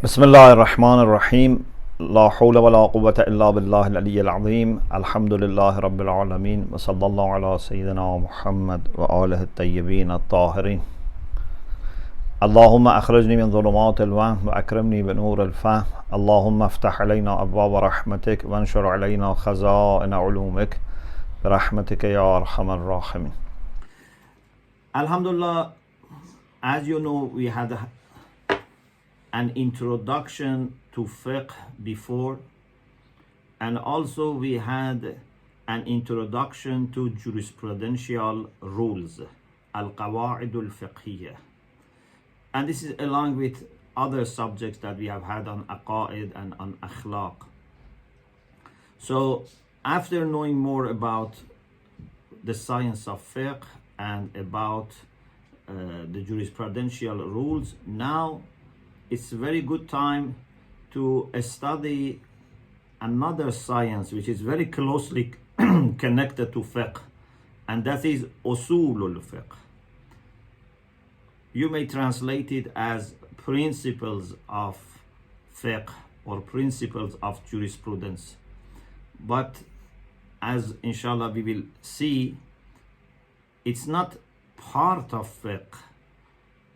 بسم الله الرحمن الرحيم لا حول ولا قوة إلا بالله العلي العظيم الحمد لله رب العالمين وصلى الله على سيدنا محمد وآله الطيبين الطاهرين اللهم أخرجني من ظلمات الوهم وأكرمني بنور الفهم اللهم افتح علينا أبواب رحمتك وانشر علينا خزائن علومك برحمتك يا أرحم الراحمين. Alhamdulillah, as you know, we had an introduction to fiqh before, and also we had an introduction to jurisprudential rules, al-Qawa'id al-Fiqhiyya, and this is along with other subjects that we have had on aqaid and on akhlaq. So after knowing more about the science of fiqh and about the jurisprudential rules, now it's a very good time to study another science which is very closely connected to fiqh, and that is Usul al-Fiqh. You may translate it as principles of fiqh or principles of jurisprudence, but as inshallah we will see, it's not part of fiqh.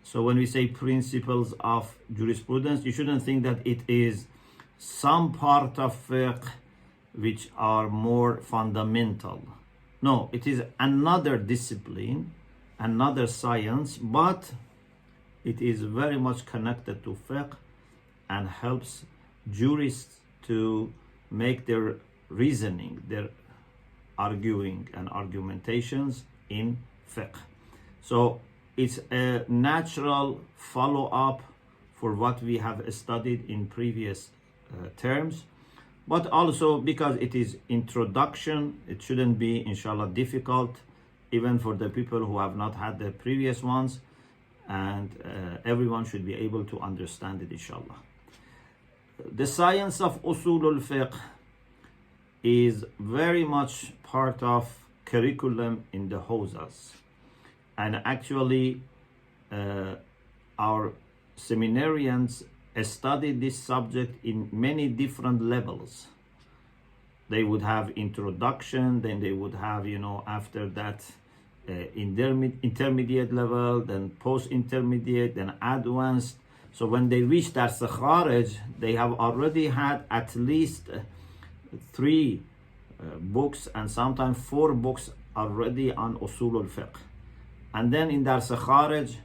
So when we say principles of jurisprudence, you shouldn't think that it is some part of fiqh which are more fundamental. No, it is another discipline, another science, but it is very much connected to fiqh and helps jurists to make their reasoning, their arguing and argumentations in fiqh. So it's a natural follow-up for what we have studied in previous terms, but also because it is introduction, it shouldn't be inshallah difficult even for the people who have not had the previous ones, and everyone should be able to understand it inshallah. The science of Usul al-Fiqh is very much part of curriculum in the hawzas. And actually, our seminarians studied this subject in many different levels. They would have introduction, then they would have, after that, intermediate level, then post-intermediate, then advanced. So when they reach Dars Kharij, they have already had at least 3 books and sometimes 4 books already on Usul al-Fiqh. And then in Dars Kharij,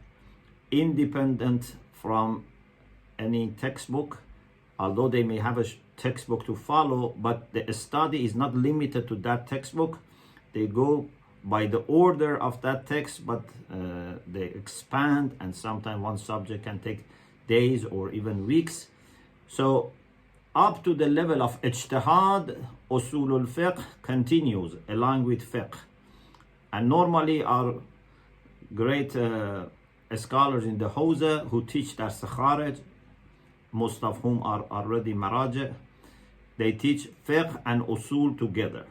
independent from any textbook, although they may have a textbook to follow, but the study is not limited to that textbook. They go by the order of that text, but they expand, and sometimes one subject can take days or even weeks. So up to the level of ijtihad, Usul al-Fiqh continues along with fiqh. And normally our great scholars in the Hawza who teach Dars Kharij, most of whom are already maraja, they teach fiqh and usul together.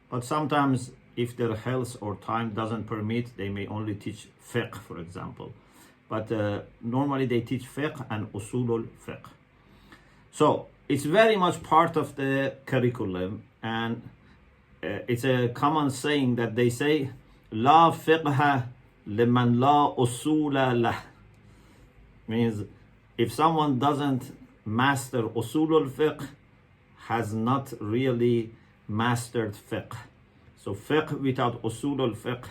But sometimes if their health or time doesn't permit, they may only teach fiqh, for example. But normally they teach fiqh and usul al-fiqh. So it's very much part of the curriculum, and it's a common saying that they say, La fiqha liman la usula lah. Means if someone doesn't master usul al-fiqh, has not really mastered fiqh. So fiqh without usul al-fiqh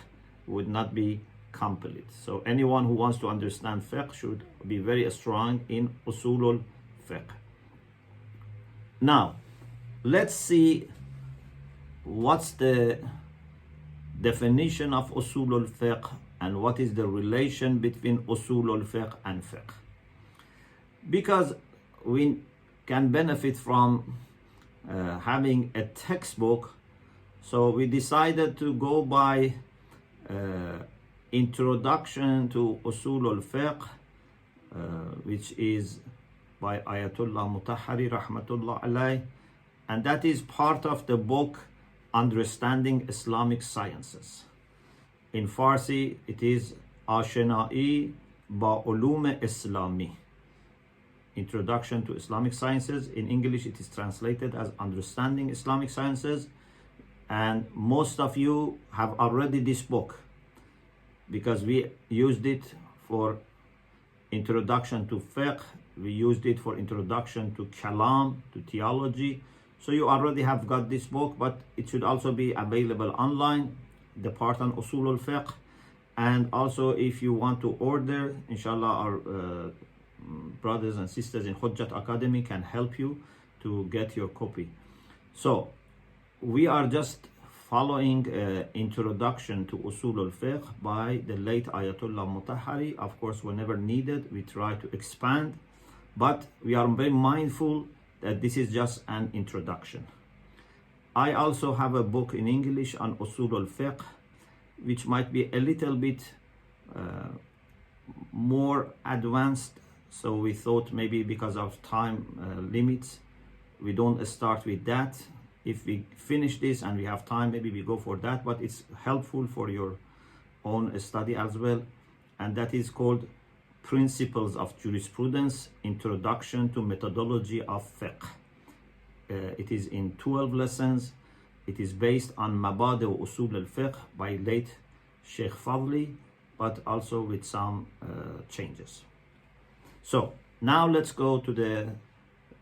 would not be complete. So anyone who wants to understand fiqh should be very strong in usul al-fiqh. Now, let's see what's the definition of Usul al-Fiqh and what is the relation between Usul al-Fiqh and fiqh. Because we can benefit from having a textbook, so we decided to go by introduction to Usul al-Fiqh, which is by Ayatullah Mutahhari rahmatullah alayh, and that is part of the book Understanding Islamic Sciences. In Farsi, it is Ashena'i ba Ulum Islami. Introduction to Islamic Sciences. In English, it is translated as Understanding Islamic Sciences. And most of you have already this book because we used it for Introduction to Fiqh. We used it for Introduction to Kalam, to Theology. So you already have got this book, but it should also be available online, the part on Usul al-Fiqh. And also if you want to order, inshallah, our brothers and sisters in Hujjat Academy can help you to get your copy. So we are just following Introduction to Usul al-Fiqh by the late Ayatollah Mutahhari. Of course, whenever needed, we try to expand, but we are very mindful that this is just an introduction. I also have a book in English on Usul al-Fiqh, which might be a little bit more advanced. So we thought maybe because of time limits, we don't start with that. If we finish this and we have time, maybe we go for that, but it's helpful for your own study as well. And that is called Principles of Jurisprudence, Introduction to Methodology of Fiqh. It is in 12 lessons. It is based on Mabadi Usul al-Fiqh by late Sheikh Fadli, but also with some changes. So now let's go to the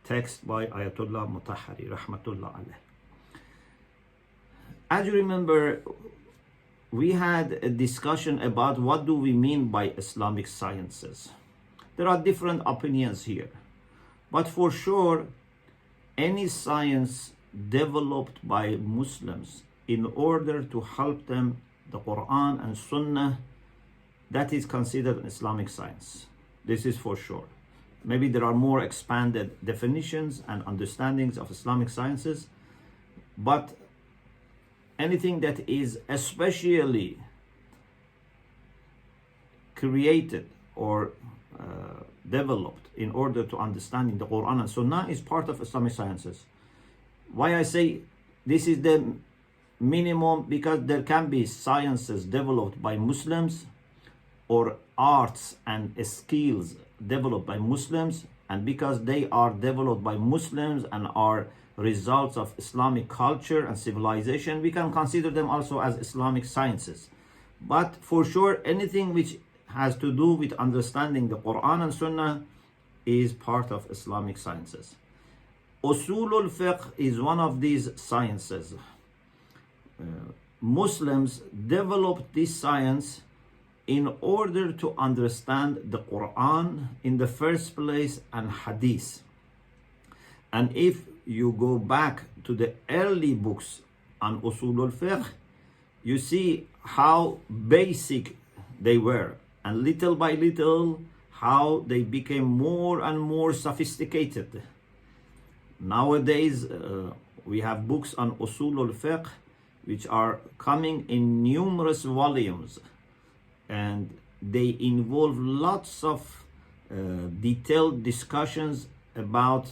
text by Ayatollah Mutahhari, rahmatullah alayh. As you remember, we had a discussion about what do we mean by Islamic sciences. There are different opinions here, but for sure, any science developed by Muslims in order to help them the Quran and Sunnah, that is considered an Islamic science. This is for sure. Maybe there are more expanded definitions and understandings of Islamic sciences, but anything that is especially created or developed in order to understanding the Quran and Sunnah is part of Islamic sciences. Why I say this is the minimum, because there can be sciences developed by Muslims or arts and skills developed by Muslims, and because they are developed by Muslims and are results of Islamic culture and civilization, we can consider them also as Islamic sciences. But for sure, anything which has to do with understanding the Quran and Sunnah is part of Islamic sciences. Usul al-Fiqh is one of these sciences. Muslims developed this science in order to understand the Quran in the first place and Hadith. And if you go back to the early books on Usul al-Fiqh, you see how basic they were, and little by little how they became more and more sophisticated. Nowadays we have books on Usul al-Fiqh which are coming in numerous volumes, and they involve lots of detailed discussions about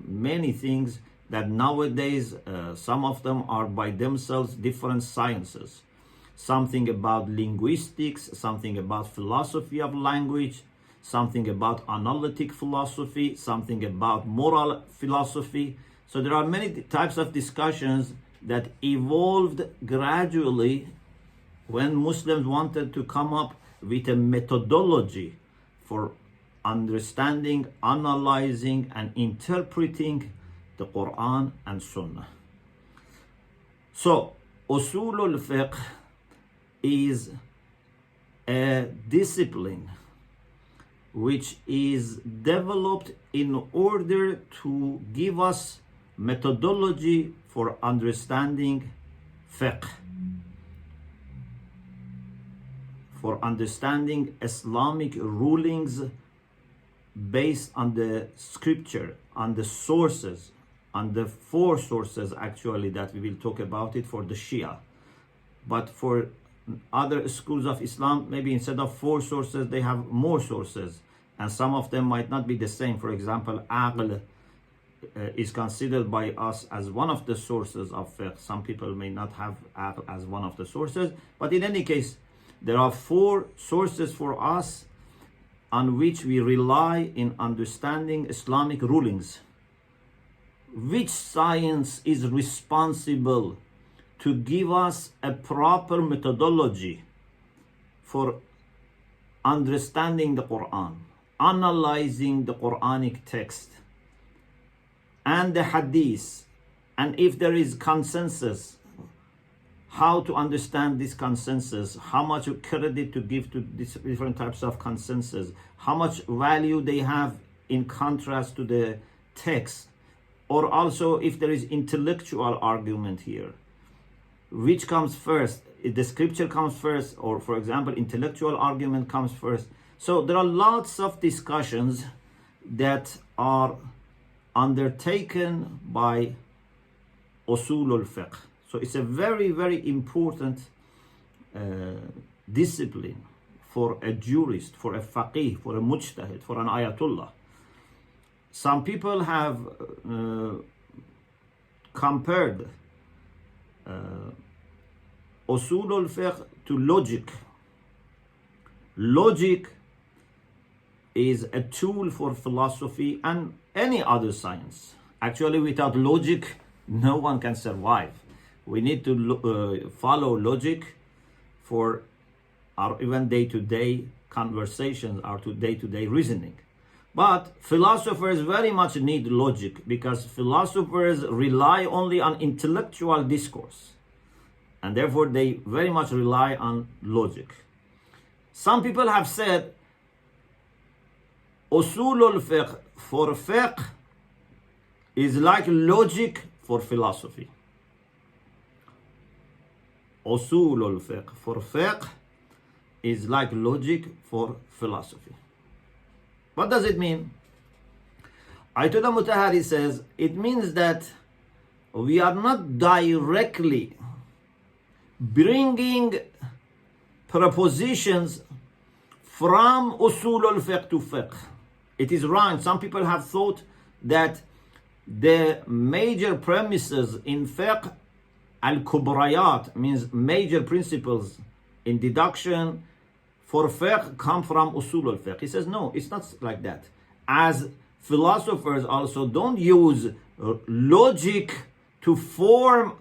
many things that nowadays some of them are by themselves different sciences. Something about linguistics, something about philosophy of language, something about analytic philosophy, something about moral philosophy. So there are many types of discussions that evolved gradually when Muslims wanted to come up with a methodology for understanding, analyzing, and interpreting the Quran and Sunnah. So, Usul al-Fiqh is a discipline which is developed in order to give us methodology for understanding fiqh, for understanding Islamic rulings based on the scripture, on the sources, on the four sources actually that we will talk about it for the Shia. But for other schools of Islam, maybe instead of four sources, they have more sources, and some of them might not be the same. For example, aql is considered by us as one of the sources of fiqh. Some people may not have aql as one of the sources, but in any case, there are four sources for us on which we rely in understanding Islamic rulings. Which science is responsible to give us a proper methodology for understanding the Quran, analyzing the Quranic text and the Hadith, and if there is consensus, how to understand this consensus, how much credit to give to these different types of consensus, how much value they have in contrast to the text, or also if there is intellectual argument here. Which comes first? If the scripture comes first, or for example, intellectual argument comes first. So there are lots of discussions that are undertaken by Usul al-Fiqh. So it's a very, very important discipline for a jurist, for a faqih, for a mujtahid, for an ayatullah. Some people have compared Usul al-Fiqh to logic. Logic is a tool for philosophy and any other science. Actually, without logic, no one can survive. We need to follow logic for our even day-to-day conversations, our day-to-day reasoning. But philosophers very much need logic, because philosophers rely only on intellectual discourse, and therefore they very much rely on logic. Some people have said Usul al-Fiqh for fiqh is like logic for philosophy. Usul al-Fiqh for fiqh is like logic for philosophy. What does it mean? Ayatollah Mutahhari says it means that we are not directly bringing propositions from Usul al-Fiqh to fiqh. It is wrong. Some people have thought that the major premises in fiqh, al-kubrayat, means major principles in deduction for fiqh, come from Usul al-Fiqh. He says no, it's not like that. As philosophers also don't use logic to form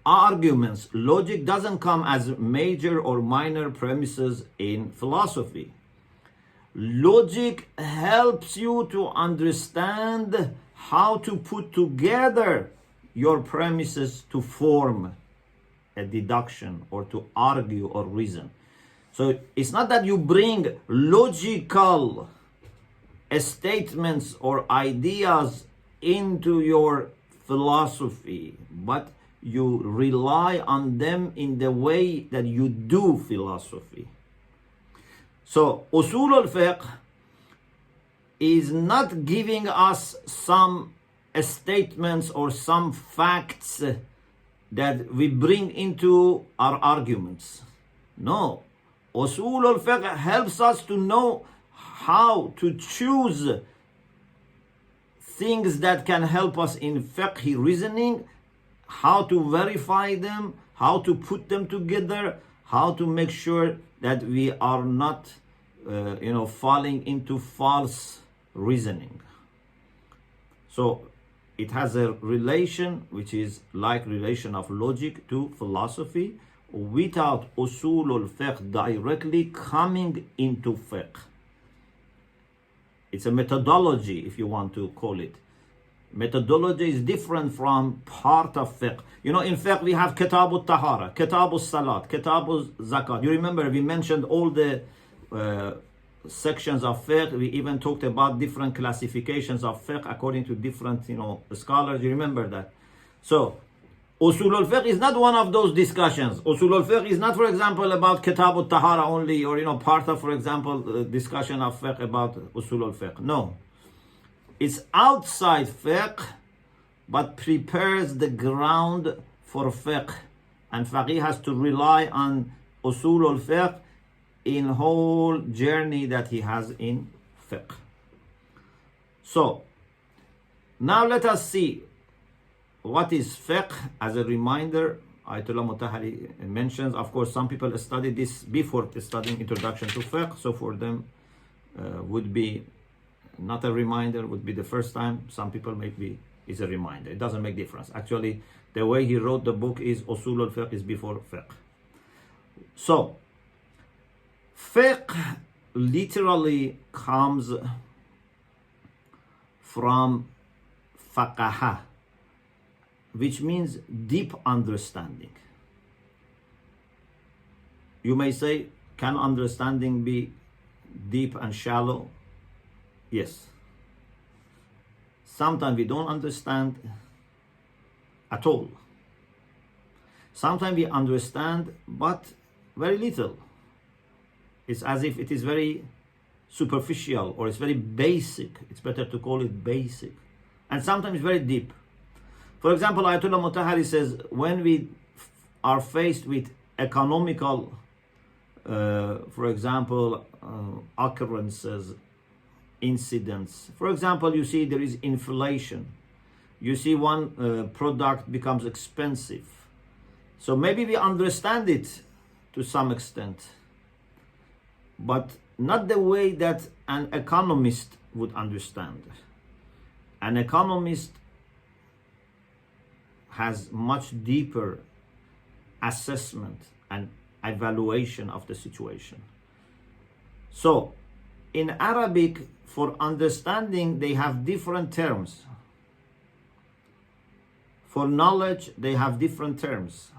arguments. Logic doesn't come as major or minor premises in philosophy. Logic helps you to understand how to put together your premises to form a deduction or to argue or reason. So it's not that you bring logical statements or ideas into your philosophy, but you rely on them in the way that you do philosophy. So Usul al-Fiqh is not giving us some statements or some facts that we bring into our arguments. No. Usul al-Fiqh helps us to know how to choose things that can help us in fiqh reasoning, how to verify them, how to put them together, how to make sure that we are not falling into false reasoning. So it has a relation which is like relation of logic to philosophy, without Usul al-Fiqh directly coming into fiqh. It's a methodology, if you want to call it. Methodology is different from part of fiqh. In fiqh we have Kitab al-Tahara, Kitab al-Salat, Kitab al-Zakat. You remember we mentioned all the sections of fiqh. We even talked about different classifications of fiqh according to different scholars. You remember that? So Usul al-Fiqh is not one of those discussions. Usul al-Fiqh is not, for example, about Kitab al-Tahara only, or part of, for example, discussion of fiqh about Usul al-Fiqh. No. It's outside fiqh, but prepares the ground for fiqh. And faqih has to rely on Usul al-Fiqh in whole journey that he has in fiqh. So, now let us see what is fiqh. As a reminder, Ayatollah Mutahhari mentions, of course, some people study this before studying introduction to fiqh, so for them would be not a reminder, would be the first time. Some people maybe is a reminder. It doesn't make difference. Actually, the way he wrote the book is Usul al-Fiqh is before fiqh. So, fiqh literally comes from faqaha, which means deep understanding. You may say, can understanding be deep and shallow? Yes. Sometimes we don't understand at all. Sometimes we understand, but very little. It's as if it is very superficial or it's very basic. It's better to call it basic. And sometimes very deep. For example, Ayatollah Mutahhari says, when we are faced with economical, for example, occurrences, incidents. For example, you see there is inflation. You see one product becomes expensive. So maybe we understand it to some extent, but not the way that an economist would understand. An economist has much deeper assessment and evaluation of the situation. So, in Arabic, for understanding, they have different terms. For knowledge, they have different terms.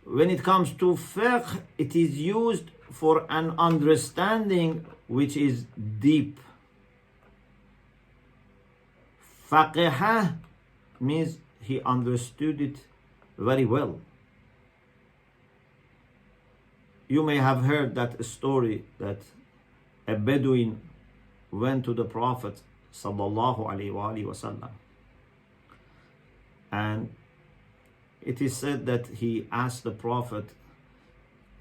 When it comes to fiqh, it is used for an understanding which is deep. Faqihah means he understood it very well. You may have heard that story that a Bedouin went to the Prophet sallallahu alaihi wasallam, and it is said that he asked the Prophet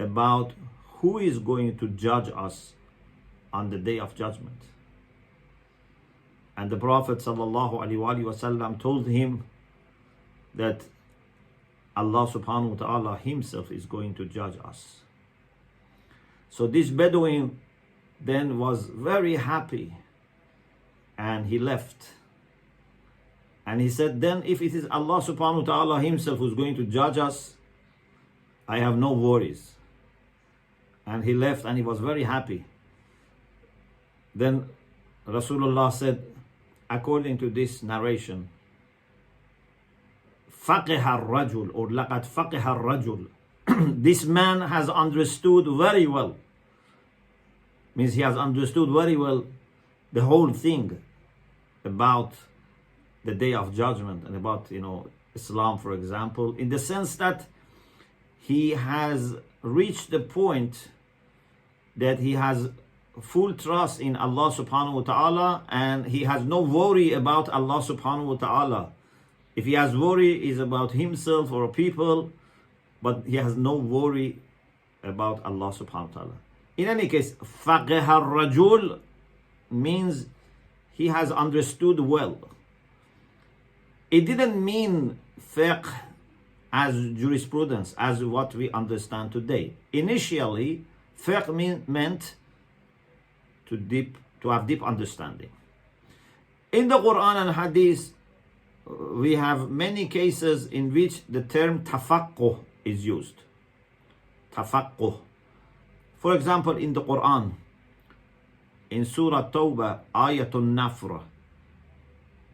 about who is going to judge us on the day of judgment. And the Prophet sallallahu alaihi wasallam told him that Allah subhanahu wa ta'ala himself is going to judge us. So this Bedouin then was very happy and he left. And he said, then if it is Allah subhanahu wa ta'ala himself who's going to judge us, I have no worries. And he left and he was very happy. Then Rasulullah said, according to this narration, فَقِهَ الرَّجُلُ or لَقَدْ فَقِهَ الرَّجُلُ this man has understood very well. Means he has understood very well the whole thing about the day of judgment and about, Islam, for example, in the sense that he has reached the point that he has full trust in Allah subhanahu wa ta'ala and he has no worry about Allah subhanahu wa ta'ala. If he has worry, is about himself or people, but he has no worry about Allah subhanahu wa ta'ala. In any case, faqih al-rajul means he has understood well. It didn't mean fiqh as jurisprudence, as what we understand today. Initially, fiqh meant to have deep understanding. In the Quran and Hadith, we have many cases in which the term tafaqquh is used. Tafaqquh. For example, in the Quran, in Surah Tawbah, Ayatul Nafr,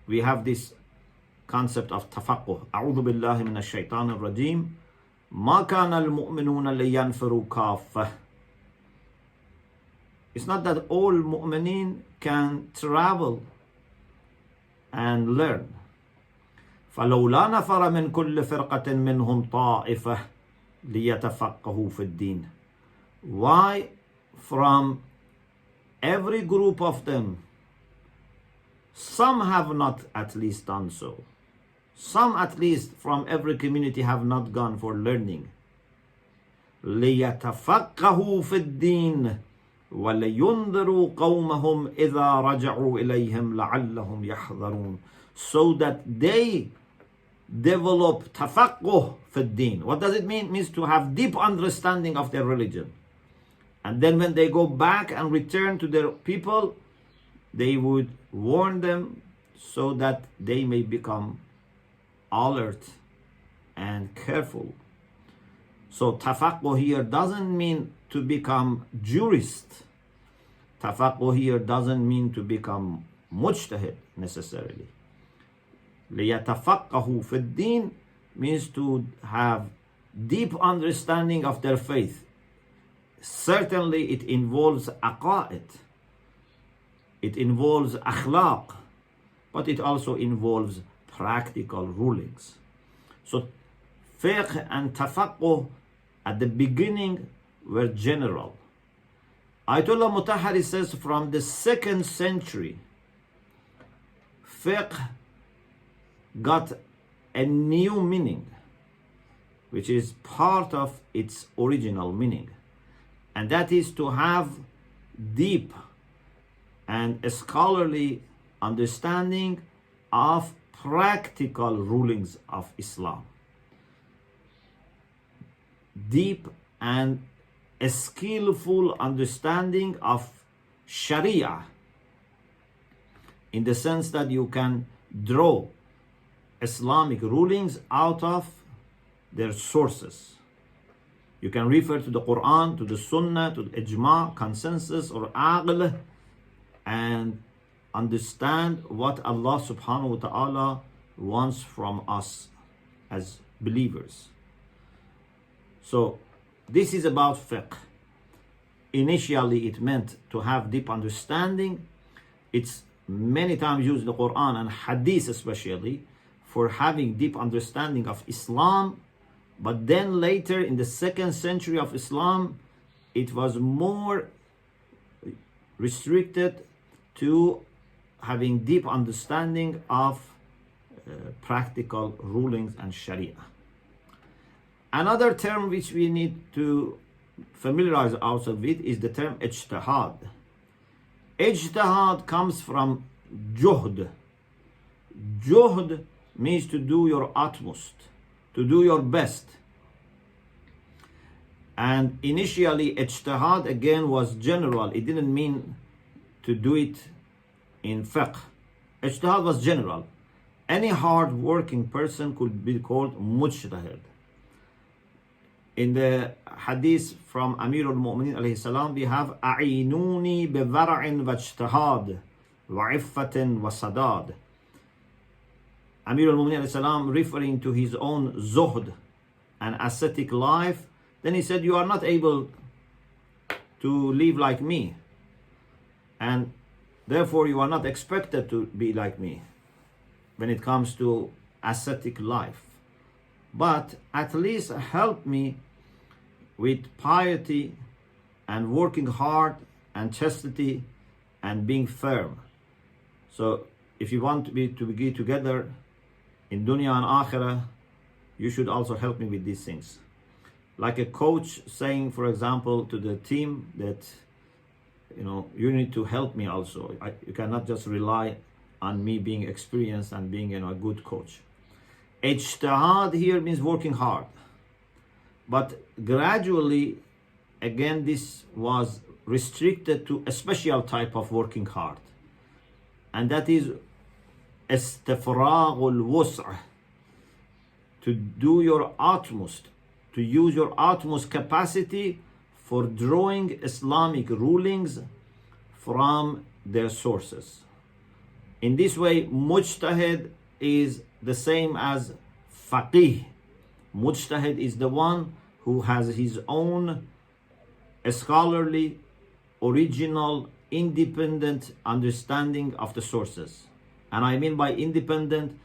we have this concept of tafaqquh. A'udhu billahi minash shaitanir rajim. Ma kana al-mu'minuna liyanfiru kaffah. It's not that all mu'mineen can travel and learn. فَلَوْلَا نَفَرَ مِنْ كُلِّ فِرْقَةٍ مِّنْهُمْ طَائِفَةٌ لِيَتَفَقَّهُوا فِي الدِّينِ. Why from every group of them, some have not at least done so. Some at least from every community have not gone for learning. لِيَتَفَقَّهُوا فِي الدِّينِ وَلَيُنذِرُوا قَوْمَهُمْ إِذَا رَجَعُوا إِلَيْهِمْ لَعَلَّهُمْ يَحْذَرُونَ. So that they develop tafaqquh fi din. What does it mean? It means to have deep understanding of their religion. And then when they go back and return to their people, they would warn them so that they may become alert and careful. So tafaqquh here doesn't mean to become jurist. Tafaqquh here doesn't mean to become mujtahid necessarily. لِيَتَفَقَّهُ فِي الدِّينِ means to have deep understanding of their faith. Certainly it involves aqa'id, it involves akhlaq, but it also involves practical rulings. So fiqh and tafaqquh at the beginning were general. Ayatollah Mutahhari says from the 2nd century, fiqh got a new meaning, which is part of its original meaning. And that is to have deep and scholarly understanding of practical rulings of Islam. Deep and a skillful understanding of Sharia, in the sense that you can draw Islamic rulings out of their sources. You can refer to the Quran, to the Sunnah, to the Ijma, consensus, or Aql, and understand what Allah subhanahu wa ta'ala wants from us as believers. So this is about fiqh. Initially it meant to have deep understanding. It's many times used in the Quran and Hadith especially for having deep understanding of Islam. But then later in the 2nd century of Islam, it was more restricted to having deep understanding of practical rulings and Sharia. Another term which we need to familiarize ourselves with is the term ijtihad. Ijtihad comes from juhd. Juhd means to do your utmost, to do your best. And initially ijtihad again was general. It didn't mean to do it in fiqh. Ijtihad was general. Any hard working person could be called mujtahid. In the hadith from Amir al-Mu'minin alayhi salam, we have a'inuni biwara'in wajtihad wa'iffatin wa sadad. Amir al-Mu'minin alayhi salam, referring to his own zuhd and ascetic life, then he said, you are not able to live like me, and therefore you are not expected to be like me when it comes to ascetic life. But at least help me with piety and working hard and chastity and being firm. So if you want to be together in dunya and akhirah, you should also help me with these things. Like a coach saying, for example, to the team that, you need to help me also. You cannot just rely on me being experienced and being a good coach. Ijtihad here means working hard. But gradually, again, this was restricted to a special type of working hard. And that is istifragul wus'ah, to do your utmost, to use your utmost capacity for drawing Islamic rulings from their sources. In this way, mujtahid is the same as faqih. Mujtahid is the one who has his own scholarly, original, independent understanding of the sources. And I mean by independent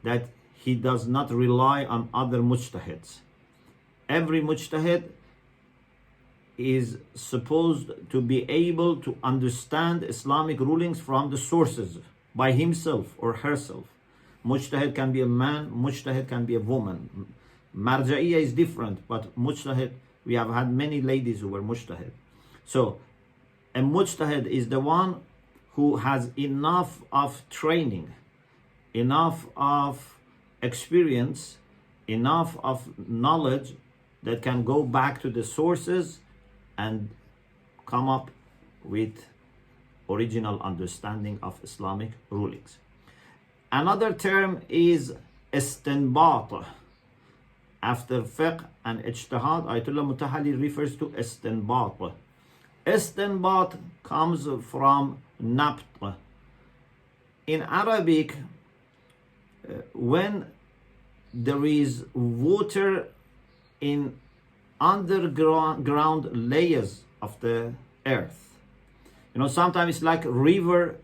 that he does not rely on other mujtahids. Every mujtahid is supposed to be able to understand Islamic rulings from the sources by himself or herself. Mujtahid can be a man, mujtahid can be a woman. Marja'iyya is different, but mujtahid, we have had many ladies who were mujtahid. So a mujtahid is the one who has enough of training, enough of experience, enough of knowledge that can go back to the sources and come up with original understanding of Islamic rulings. Another term is istinbat. After fiqh and ijtihad, Ayatollah Mutahhari refers to istinbat. Istinbat comes from nabt. In Arabic, when there is water in underground layers of the earth, sometimes it's like river,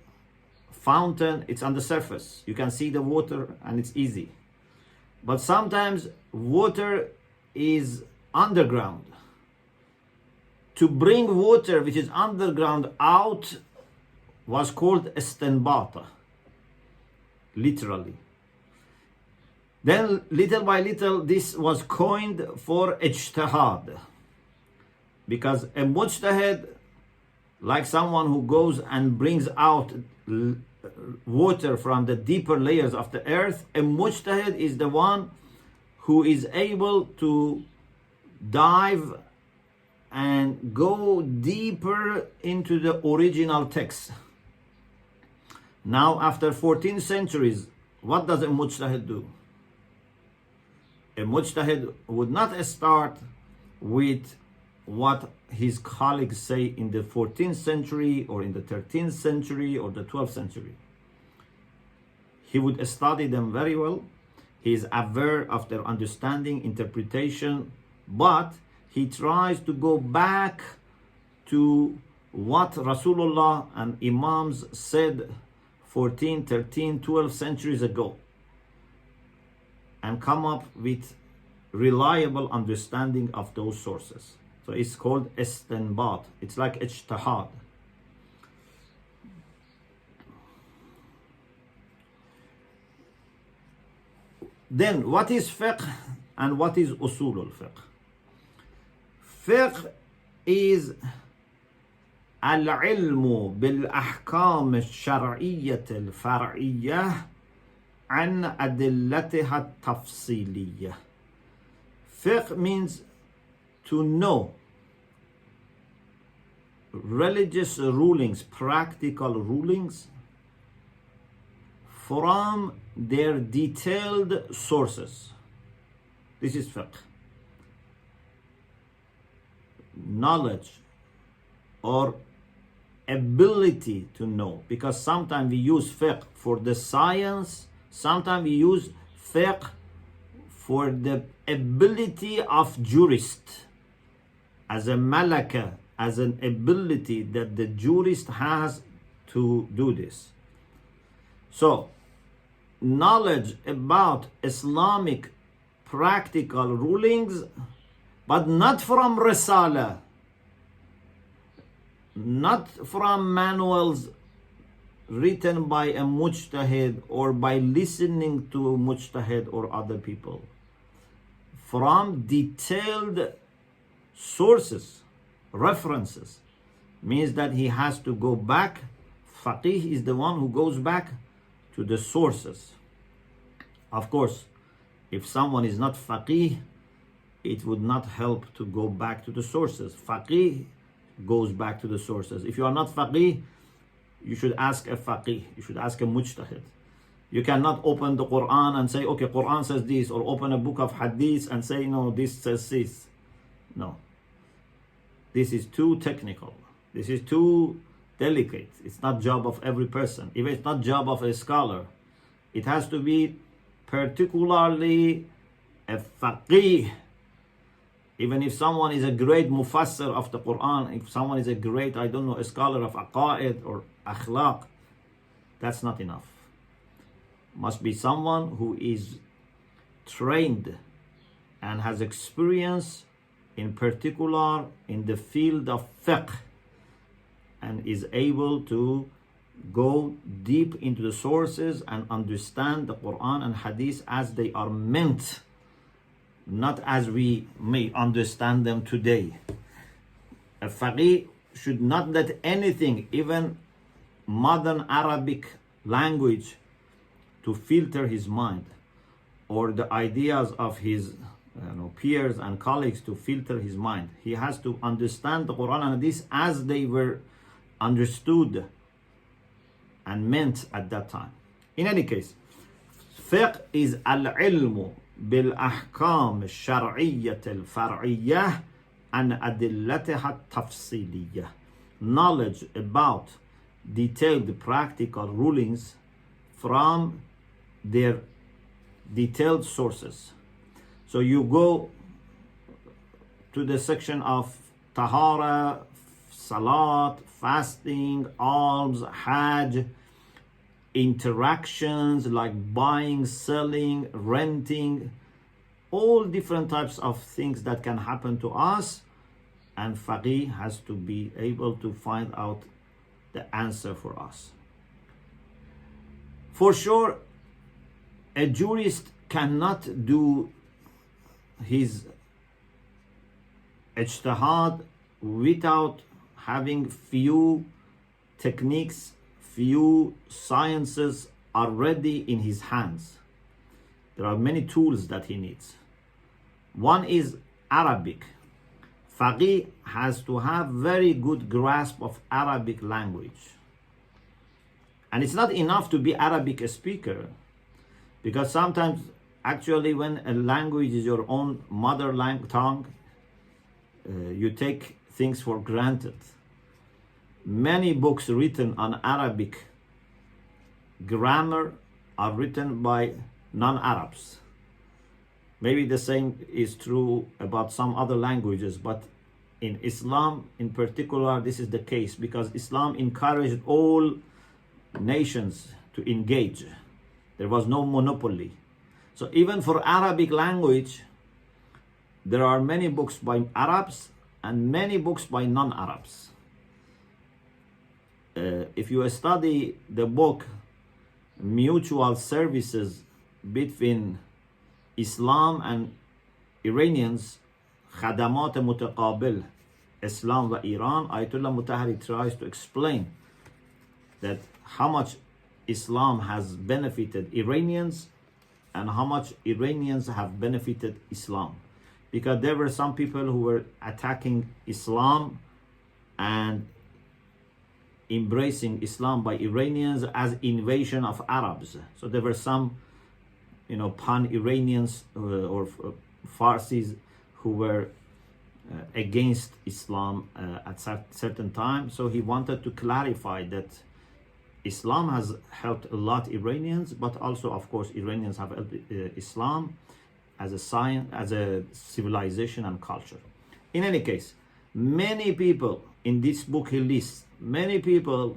fountain, it's on the surface. You can see the water and it's easy. But sometimes water is underground. To bring water which is underground out was called istinbat, literally. Then little by little this was coined for ijtihad, because a mujtahid, like someone who goes and brings out water from the deeper layers of the earth, a mujtahid is the one who is able to dive and go deeper into the original text. Now, after 14 centuries, what does a mujtahid do? A mujtahid would not start with what his colleagues say in the 14th century or in the 13th century or the 12th century. He would study them very well. He is aware of their understanding, interpretation, but he tries to go back to what Rasulullah and Imams said 14, 13, 12 centuries ago, and come up with reliable understanding of those sources. So it's called istinbat. It's like ijtihad. Then what is fiqh and what is usul al-fiqh? Fiqh is العلم بالأحكام الشرعية الفرعية عن أدلتها التفصيلية. Fiqh means to know religious rulings, practical rulings, from their detailed sources. This is fiqh. Knowledge or ability to know, because sometimes we use fiqh for the science, sometimes we use fiqh for the ability of jurist, as a malaka, as an ability that the jurist has to do this. So, knowledge about Islamic practical rulings, but not from risala, not from manuals written by a mujtahid or by listening to mujtahid or other people, from detailed sources, references. Means that he has to go back. Faqih is the one who goes back to the sources. Of course, if someone is not faqih, it would not help to go back to the sources. Faqih goes back to the sources. If you are not faqih, you should ask a faqih, you should ask a mujtahid. You cannot open the Quran and say, okay, Quran says this, or open a book of hadith and say, no, this says this. No. This is too technical. This is too delicate. It's not job of every person. Even it's not job of a scholar. It has to be particularly a faqih. Even if someone is a great mufassir of the Quran, if someone is a great, a scholar of aqaid or akhlaq, that's not enough. Must be someone who is trained and has experience in particular in the field of fiqh, and is able to go deep into the sources and understand the Quran and Hadith as they are meant, not as we may understand them today. A faqih should not let anything, even modern Arabic language, to filter his mind, or the ideas of his peers and colleagues to filter his mind. He has to understand the Quran and Hadith as they were understood and meant at that time. In any case, fiqh is al-ilmu bil-ahkam al-shar'iyyah al-far'iyyah and adillatiha tafsiliyah. Knowledge about detailed practical rulings from their detailed sources. So you go to the section of tahara, salat, fasting, alms, hajj, interactions like buying, selling, renting, all different types of things that can happen to us, and faqih has to be able to find out the answer for us. For sure, a jurist cannot do his ijtihad without having few techniques, few sciences already in his hands. There are many tools that he needs. One is Arabic. Faqih has to have very good grasp of Arabic language. And it's not enough to be Arabic speaker, because sometimes actually when a language is your own mother tongue, you take things for granted. Many books written on Arabic grammar are written by non-Arabs. Maybe the same is true about some other languages, but in Islam in particular, this is the case, because Islam encouraged all nations to engage. There was no monopoly. So even for Arabic language, there are many books by Arabs and many books by non-Arabs. If you study the book Mutual Services between Islam and Iranians, Khadamat Mutaqabil, Islam wa Iran, Ayatollah Mutahhari tries to explain that how much Islam has benefited Iranians and how much Iranians have benefited Islam. Because there were some people who were attacking Islam and embracing Islam by Iranians as invasion of Arabs. So there were some, pan-Iranians or Farsis who were against Islam at certain time. So he wanted to clarify that Islam has helped a lot Iranians, but also, of course, Iranians have helped Islam as a science, as a civilization and culture. In any case, many people in this book he lists, many people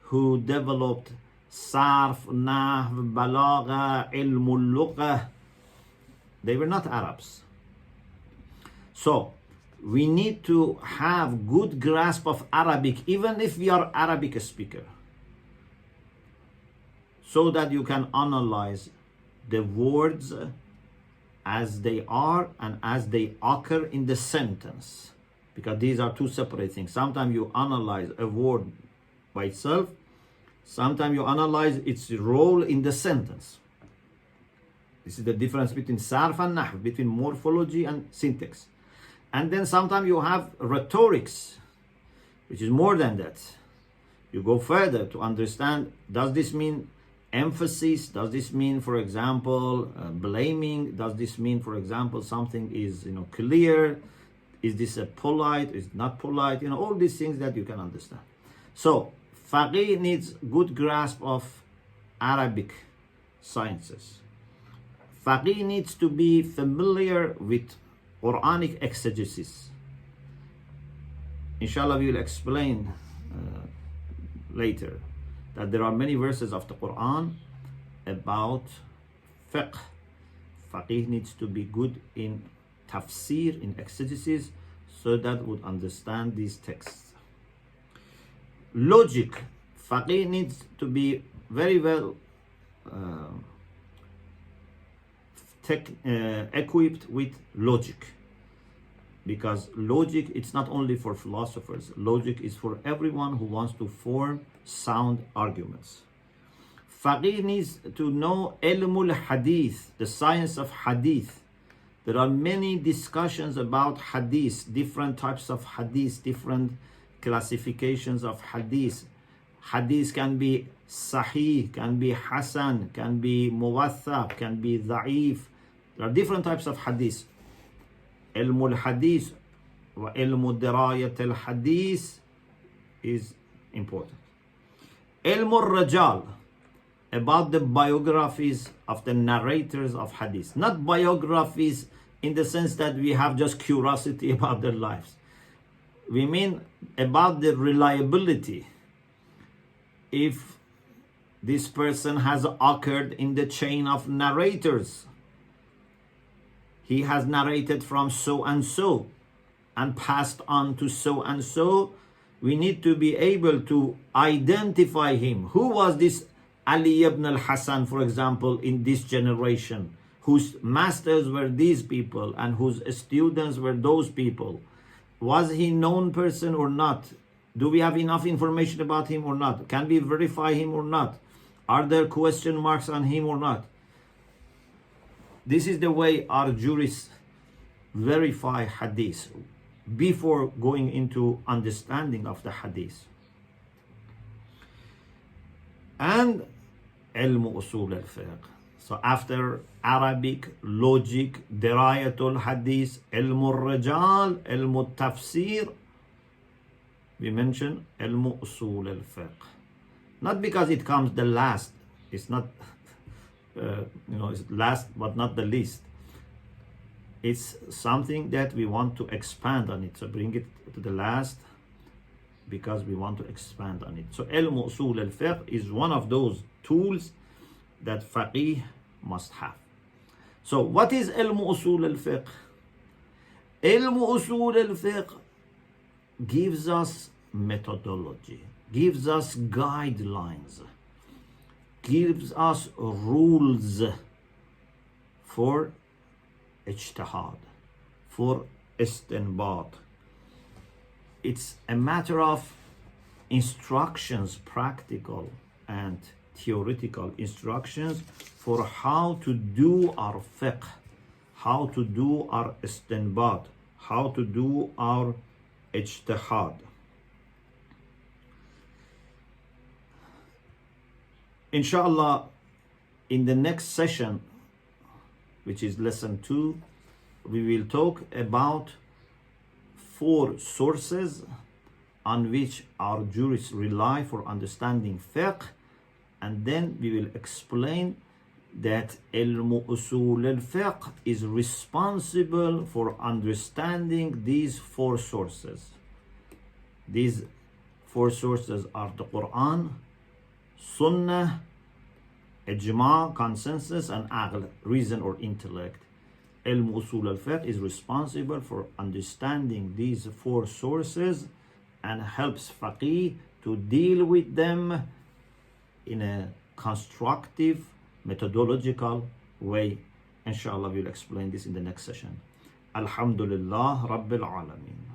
who developed sarf, nahv, balagha, ilmul lugha, they were not Arabs. So we need to have good grasp of Arabic, even if we are Arabic speaker, so that you can analyze the words as they are and as they occur in the sentence, because these are two separate things. Sometimes you analyze a word by itself, sometimes you analyze its role in the sentence. This is the difference between sarf and nahv, between morphology and syntax. And then sometimes you have rhetorics, which is more than that. You go further to understand, does this mean emphasis? Does this mean, for example, blaming? Does this mean, for example, something is clear? Is this a polite? Is it not polite? All these things that you can understand. So faqih needs good grasp of Arabic sciences. Faqih needs to be familiar with Quranic exegesis. Inshallah, we will explain later that there are many verses of the Quran about fiqh. Faqih needs to be good in tafsir, in exegesis, so that would understand these texts. Logic. Faqih needs to be very well equipped with logic, because logic, it's not only for philosophers. Logic is for everyone who wants to form sound arguments. Faqih needs to know ilmul hadith, the science of hadith, There are many discussions about hadith, different types of hadith, different classifications of hadith. Hadith can be sahih, can be hasan, can be muwaththaq, can be da'if. There are different types of hadith. Ilm al-hadith wa ilm dirayat al-hadith is important. Ilm al-rajal, about the biographies of the narrators of hadith. Not biographies in the sense that we have just curiosity about their lives. We mean about the reliability. If this person has occurred in the chain of narrators, he has narrated from so and passed on to so and so, we need to be able to identify him. Who was this Ali ibn al-Hasan, for example, in this generation, whose masters were these people and whose students were those people? Was he known person or not? Do we have enough information about him or not? Can we verify him or not? Are there question marks on him or not? This is the way our jurists verify hadith before going into understanding of the hadith. And ilm usul al-fiqh. So after Arabic, logic, dirayatul hadith, ilm al-rajal, ilm al-tafsir, we mention ilm usul al-fiqh. Not because it comes the last. It's not, it's last but not the least. It's something that we want to expand on it. So bring it to the last because we want to expand on it. So ilm usul al-fiqh is one of those tools that faqih must have. So what is ilm usul al-fiqh? Ilm usul al-fiqh gives us methodology, gives us guidelines, gives us rules for ijtihad, for istinbat. It's a matter of instructions, practical and theoretical instructions for how to do our fiqh, how to do our istinbat, how to do our ijtihad. Inshallah, in the next session, which is lesson 2, we will talk about 4 sources on which our jurists rely for understanding fiqh, and then we will explain that ilm usul al-fiqh is responsible for understanding these 4 sources. These 4 sources are the Quran, Sunnah, Ijma, consensus, and Aql, reason or intellect. Ilm usul al-fiqh is responsible for understanding these 4 sources and helps faqih to deal with them in a constructive, methodological way. Inshallah, we'll explain this in the next session. Alhamdulillah Rabbil Alameen.